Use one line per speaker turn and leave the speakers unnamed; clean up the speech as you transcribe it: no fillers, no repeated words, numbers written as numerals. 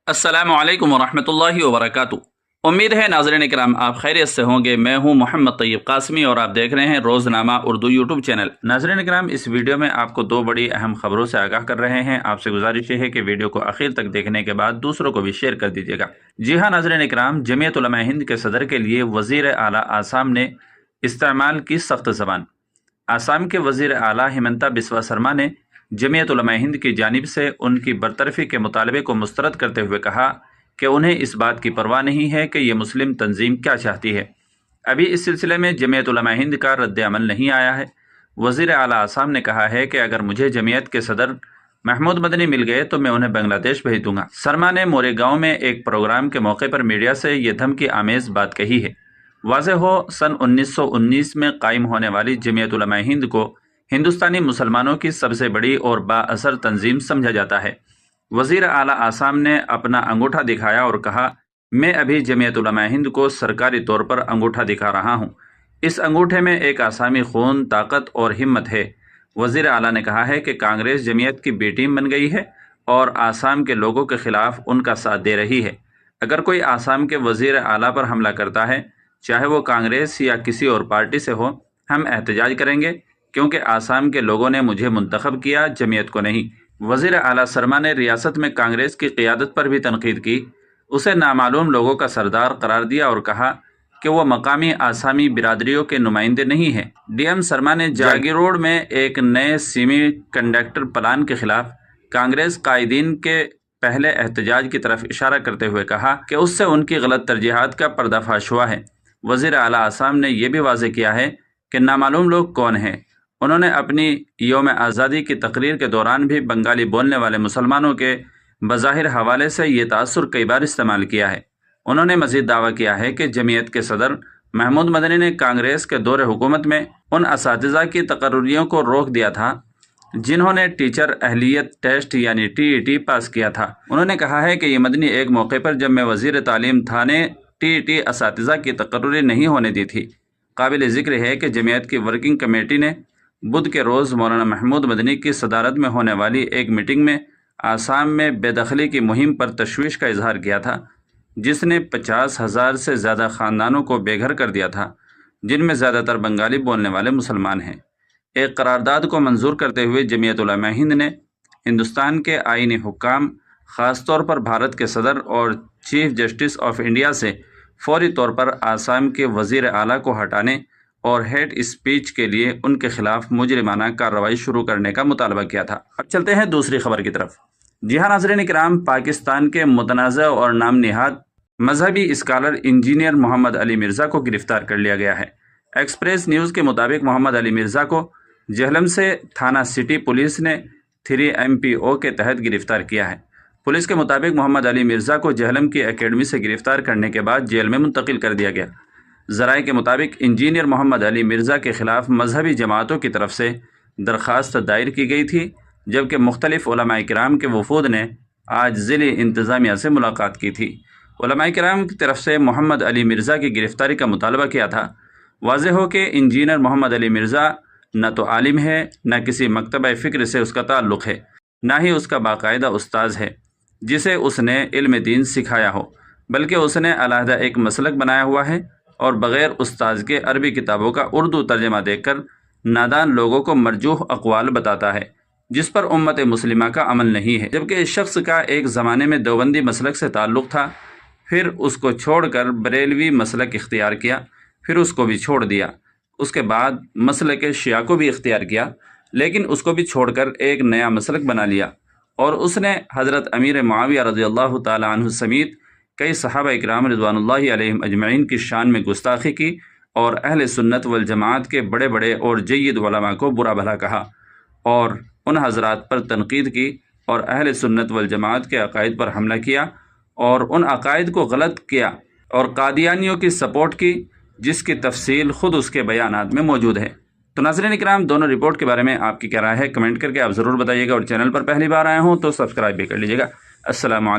السلام علیکم ورحمۃ اللہ وبرکاتہ۔ امید ہے ناظرین کرام آپ خیریت سے ہوں گے۔ میں ہوں محمد طیب قاسمی اور آپ دیکھ رہے ہیں روزنامہ اردو یوٹیوب چینل۔ ناظرین کرام، اس ویڈیو میں آپ کو دو بڑی اہم خبروں سے آگاہ کر رہے ہیں۔ آپ سے گزارش یہ ہے کہ ویڈیو کو آخر تک دیکھنے کے بعد دوسروں کو بھی شیئر کر دیجیے گا۔ جی ہاں ناظرین کرام، جمعیت علماء ہند کے صدر کے لیے وزیر اعلیٰ آسام نے استعمال کی سخت زبان۔ آسام کے وزیر اعلیٰ ہمنتا بسوا سرما نے جمعیت علماء ہند کی جانب سے ان کی برطرفی کے مطالبے کو مسترد کرتے ہوئے کہا کہ انہیں اس بات کی پرواہ نہیں ہے کہ یہ مسلم تنظیم کیا چاہتی ہے۔ ابھی اس سلسلے میں جمعیت علماء ہند کا رد عمل نہیں آیا ہے۔ وزیر اعلیٰ آسام نے کہا ہے کہ اگر مجھے جمعیت کے صدر محمود مدنی مل گئے تو میں انہیں بنگلہ دیش بھیج دوں گا۔ سرما نے مورے گاؤں میں ایک پروگرام کے موقع پر میڈیا سے یہ دھمکی آمیز بات کہی ہے۔ واضح ہو، سن 1919 میں قائم ہونے والی جمعیت علماء ہند کو ہندوستانی مسلمانوں کی سب سے بڑی اور با اثر تنظیم سمجھا جاتا ہے۔ وزیر اعلیٰ آسام نے اپنا انگوٹھا دکھایا اور کہا، میں ابھی جمعیت علماء ہند کو سرکاری طور پر انگوٹھا دکھا رہا ہوں۔ اس انگوٹھے میں ایک آسامی خون، طاقت اور ہمت ہے۔ وزیر اعلیٰ نے کہا ہے کہ کانگریس جمعیت کی بی ٹیم بن گئی ہے اور آسام کے لوگوں کے خلاف ان کا ساتھ دے رہی ہے۔ اگر کوئی آسام کے وزیر اعلیٰ پر حملہ کرتا ہے، چاہے وہ کانگریس یا کسی اور پارٹی سے ہو، ہم احتجاج کریں گے، کیونکہ آسام کے لوگوں نے مجھے منتخب کیا، جمعیت کو نہیں۔ وزیر اعلیٰ سرما نے ریاست میں کانگریس کی قیادت پر بھی تنقید کی، اسے نامعلوم لوگوں کا سردار قرار دیا اور کہا کہ وہ مقامی آسامی برادریوں کے نمائندے نہیں ہیں۔ ڈی ایم سرما نے جاگیروڈ میں ایک نئے سیمی کنڈکٹر پلان کے خلاف کانگریس قائدین کے پہلے احتجاج کی طرف اشارہ کرتے ہوئے کہا کہ اس سے ان کی غلط ترجیحات کا پردہ فاش ہوا ہے۔ وزیر اعلیٰ آسام نے یہ بھی واضح کیا ہے کہ نامعلوم لوگ کون ہیں۔ انہوں نے اپنی یوم آزادی کی تقریر کے دوران بھی بنگالی بولنے والے مسلمانوں کے بظاہر حوالے سے یہ تاثر کئی بار استعمال کیا ہے۔ انہوں نے مزید دعویٰ کیا ہے کہ جمعیت کے صدر محمود مدنی نے کانگریس کے دور حکومت میں ان اساتذہ کی تقرریوں کو روک دیا تھا جنہوں نے ٹیچر اہلیت ٹیسٹ یعنی TET پاس کیا تھا۔ انہوں نے کہا ہے کہ یہ مدنی ایک موقع پر جب میں وزیر تعلیم تھا نے TET اساتذہ کی تقرری نہیں ہونے دی تھی۔ قابل ذکر ہے کہ جمعیت کی ورکنگ کمیٹی نے بدھ کے روز مولانا محمود مدنی کی صدارت میں ہونے والی ایک میٹنگ میں آسام میں بے دخلی کی مہم پر تشویش کا اظہار کیا تھا، جس نے 50,000 سے زیادہ خاندانوں کو بے گھر کر دیا تھا، جن میں زیادہ تر بنگالی بولنے والے مسلمان ہیں۔ ایک قرارداد کو منظور کرتے ہوئے جمعیت علماء ہند نے ہندوستان کے آئینی حکام، خاص طور پر بھارت کے صدر اور چیف جسٹس آف انڈیا سے فوری طور پر آسام کے وزیر اعلیٰ کو ہٹانے اور ہیٹ اسپیچ کے لیے ان کے خلاف مجرمانہ کارروائی شروع کرنے کا مطالبہ کیا تھا۔ اب چلتے ہیں دوسری خبر کی طرف۔ جی ہاں ناظرین کرام، پاکستان کے متنازع اور نام نہاد مذہبی اسکالر انجینئر محمد علی مرزا کو گرفتار کر لیا گیا ہے۔ ایکسپریس نیوز کے مطابق محمد علی مرزا کو جہلم سے تھانہ سٹی پولیس نے 3 MPO کے تحت گرفتار کیا ہے۔ پولیس کے مطابق محمد علی مرزا کو جہلم کی اکیڈمی سے گرفتار کرنے کے بعد جیل میں منتقل کر دیا گیا۔ ذرائع کے مطابق انجینئر محمد علی مرزا کے خلاف مذہبی جماعتوں کی طرف سے درخواست دائر کی گئی تھی، جبکہ مختلف علماء کرام کے وفود نے آج ضلعی انتظامیہ سے ملاقات کی تھی۔ علماء کرام کی طرف سے محمد علی مرزا کی گرفتاری کا مطالبہ کیا تھا۔ واضح ہو کہ انجینئر محمد علی مرزا نہ تو عالم ہے، نہ کسی مکتبہ فکر سے اس کا تعلق ہے، نہ ہی اس کا باقاعدہ استاذ ہے جسے اس نے علم دین سکھایا ہو، بلکہ اس نے علیحدہ ایک مسلک بنایا ہوا ہے اور بغیر استاذ کے عربی کتابوں کا اردو ترجمہ دیکھ کر نادان لوگوں کو مرجوح اقوال بتاتا ہے، جس پر امت مسلمہ کا عمل نہیں ہے۔ جبکہ اس شخص کا ایک زمانے میں دیوبندی مسلک سے تعلق تھا، پھر اس کو چھوڑ کر بریلوی مسلک اختیار کیا، پھر اس کو بھی چھوڑ دیا، اس کے بعد مسلک شیعہ کو بھی اختیار کیا، لیکن اس کو بھی چھوڑ کر ایک نیا مسلک بنا لیا، اور اس نے حضرت امیر معاویہ رضی اللہ تعالی عنہ سمیت کئی صحابہ اکرام رضوان اللہ علیہم اجمعین کی شان میں گستاخی کی اور اہل سنت والجماعت کے بڑے بڑے اور جید علماء کو برا بھلا کہا اور ان حضرات پر تنقید کی اور اہل سنت والجماعت کے عقائد پر حملہ کیا اور ان عقائد کو غلط کیا اور قادیانیوں کی سپورٹ کی، جس کی تفصیل خود اس کے بیانات میں موجود ہے۔ تو ناظرین اکرام، دونوں رپورٹ کے بارے میں آپ کی کیا رائے ہے؟ کمنٹ کر کے آپ ضرور بتائیے گا، اور چینل پر پہلی بار آئے ہوں تو سبسکرائب بھی کر لیجیے گا۔ السلام علیکم۔